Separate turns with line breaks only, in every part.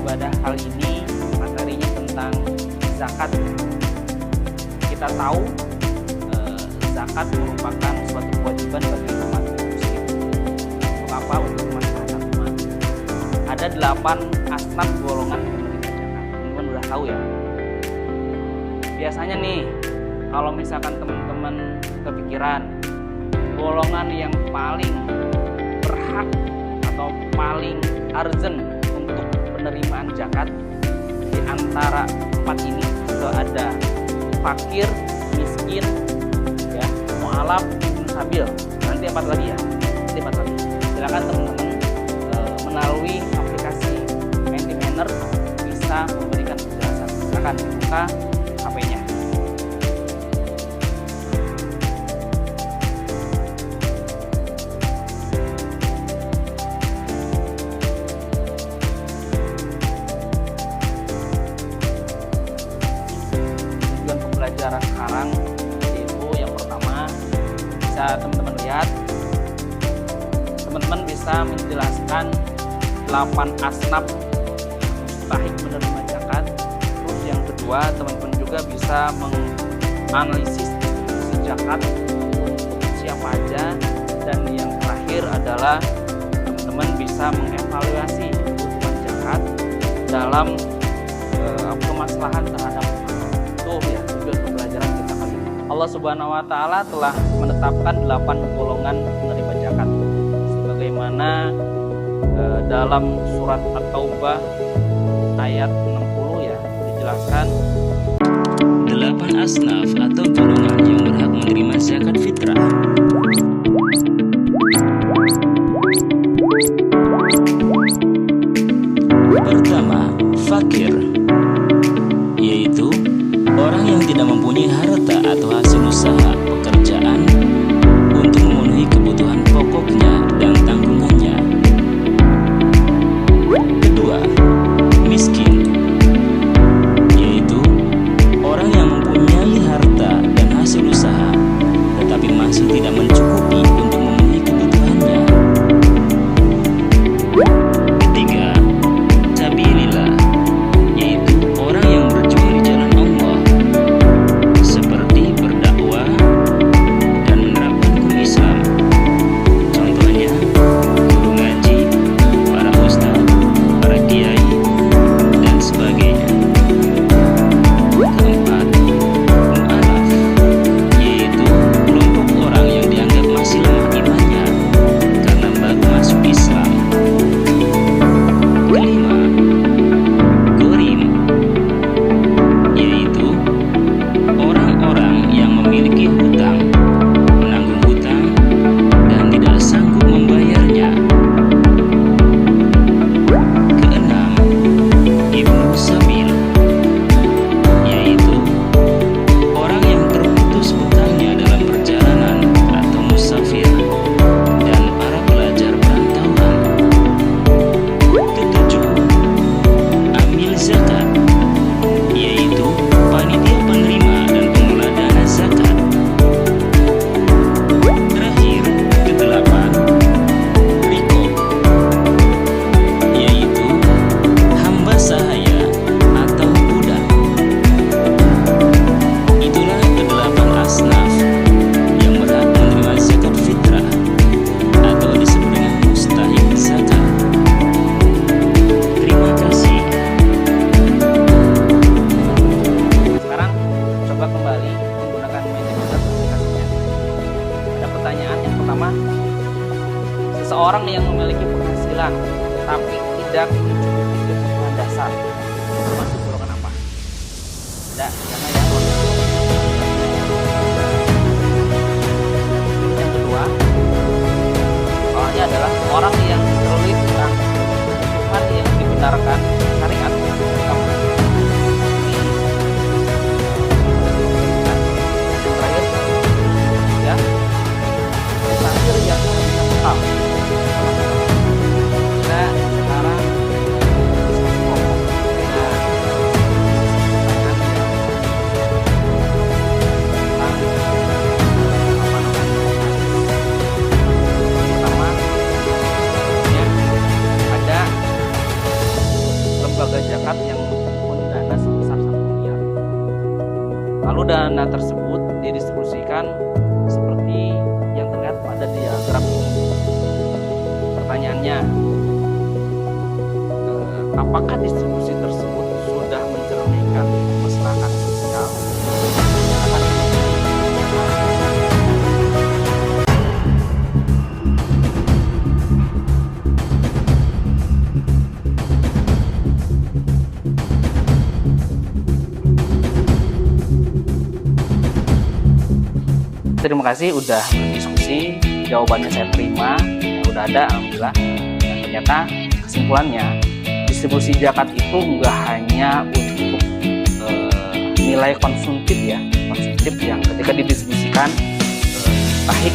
pada kali ini materinya tentang zakat. Kita tahu zakat merupakan suatu kewajiban bagi umat muslim. Mengapa untuk masyarakat umat? Ada 8 asnaf golongan penerima zakat. Teman-teman udah tahu ya. Biasanya nih, kalau misalkan teman-teman kepikiran golongan yang paling berhak atau paling urgent untuk penerimaan zakat di antara 4 ini itu ada fakir, miskin, ya, mu'alaf, ibn sabil. Nanti 4 lagi ya. Nanti 4 lagi. Silakan teman-teman melalui aplikasi Mentimanner bisa memberikan penjelasan. Silakan buka HP-nya. Tujuan pembelajaran sekarang itu yang pertama, bisa teman-teman lihat, teman-teman bisa menjelaskan 8 asnaf mustahik menerima zakat. Terus yang kedua, teman-teman juga bisa menganalisis zakat untuk siapa aja. Dan yang terakhir adalah teman-teman bisa mengevaluasi kebutuhan zakat dalam kemaslahan terhadap itu ya tujuan pembelajaran kita kali ini. Allah Subhanahu wa taala telah menetapkan 8 golongan penerima zakat sebagaimana dalam surat At-Taubah ayat 60 ya dijelaskan
8 asnaf atau golongan yang berhak menerima zakat fitrah. Pertama, fakir, yaitu orang yang tidak mempunyai harta atau hasil usaha pekerjaan untuk memenuhi kebutuhan pokoknya dan tanggungannya. Kedua, miskin, yaitu orang yang mempunyai harta dan hasil usaha tetapi masih tidak mencukupi untuk memenuhi kebutuhannya. Ketiga, sabilillah, yaitu orang yang berjuang di jalan Allah seperti berdakwah,
lembaga zakat yang menghimpun dana sebesar 1 miliar. Lalu dana tersebut didistribusikan seperti yang terlihat pada diagram ini. Pertanyaannya, apakah distribusi tersebut sudah mencerminkan kemaslahatan sosial? Terima kasih udah berdiskusi, jawabannya saya terima, ya udah ada, alhamdulillah. Dan ternyata kesimpulannya, distribusi zakat itu nggak hanya untuk nilai konsumtif ya, konsumtif yang ketika didistribusikan tahik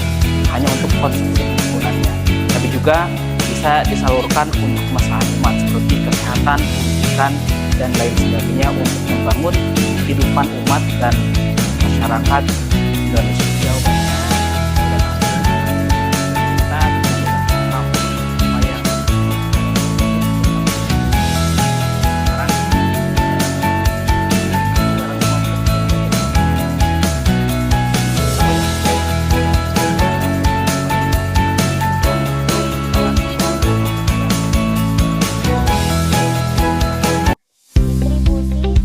hanya untuk konsumsi penggunanya, tapi juga bisa disalurkan untuk masalah umat seperti kesehatan, pendidikan, dan lain sebagainya untuk membangun kehidupan umat dan masyarakat Indonesia.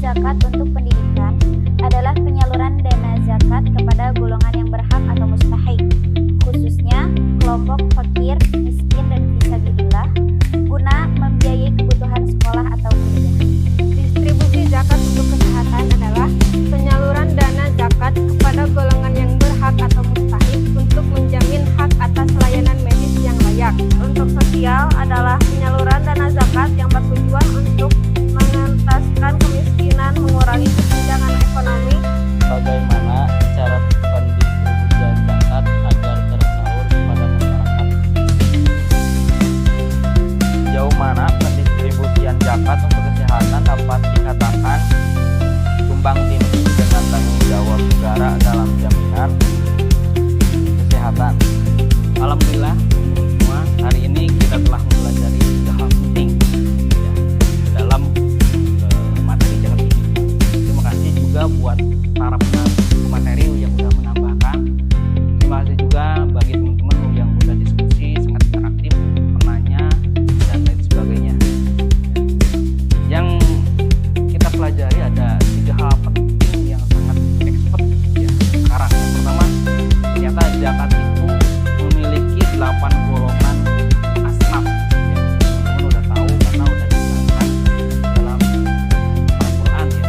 Zakat untuk pendidikan adalah penyaluran dana zakat kepada golongan yang berhak atau mustahik, khususnya kelompok fakir, miskin, dan fisabilillah, guna membiayai kebutuhan sekolah atau kuliah.
Distribusi zakat untuk kesehatan adalah penyaluran dana zakat kepada golongan yang berhak atau mustahik untuk menjamin hak atas layanan medis yang layak.
Untuk sosial adalah penyaluran dana zakat yang bertujuan untuk mengentaskan kemiskinan, mengurangi kesenjangan ekonomi.
Bagaimana cara pendistribusian zakat agar tersalur kepada masyarakat? Sejauh mana pendistribusian zakat untuk kesehatan dapat dikatakan tumbang tindih dengan tanggung jawab negara dalam jaminan kesehatan?
Alhamdulillah semua, hari ini kita telah mempelajari 3 hal penting ya, dalam materi zakat ini. Terima kasih juga buat para pemateri yang sudah menambahkan. Terima kasih juga bagi teman-teman yang sudah diskusi sangat interaktif, menanya dan lain sebagainya. Yang kita pelajari ada 3 hal penting yang sangat expert ya sekarang. Yang pertama, ternyata zakat itu memiliki 8 golongan asnaf ya. Teman-teman udah tahu karena udah dijelaskan dalam Al-Quran ya.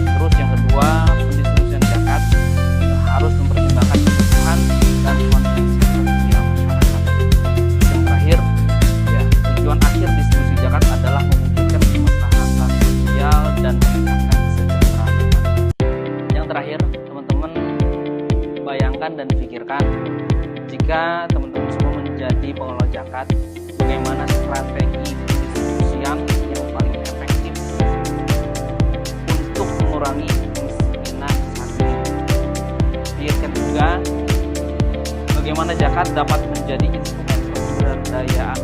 Terus yang kedua, pendistribusian zakat harus mempertimbangkan kebutuhan dan konsumsi sosial masyarakat. Yang terakhir ya, tujuan akhir distribusi zakat adalah mewujudkan kemaslahatan sosial dan meningkatkan kesejahteraan umat. Yang terakhir, teman-teman bayangkan dan pikirkan jika teman-teman semua menjadi pengelola zakat, bagaimana strategi distribusian yang paling efektif untuk mengurangi kemiskinan saat ini. Pikirkan juga bagaimana zakat dapat menjadi instrumen pemberdayaan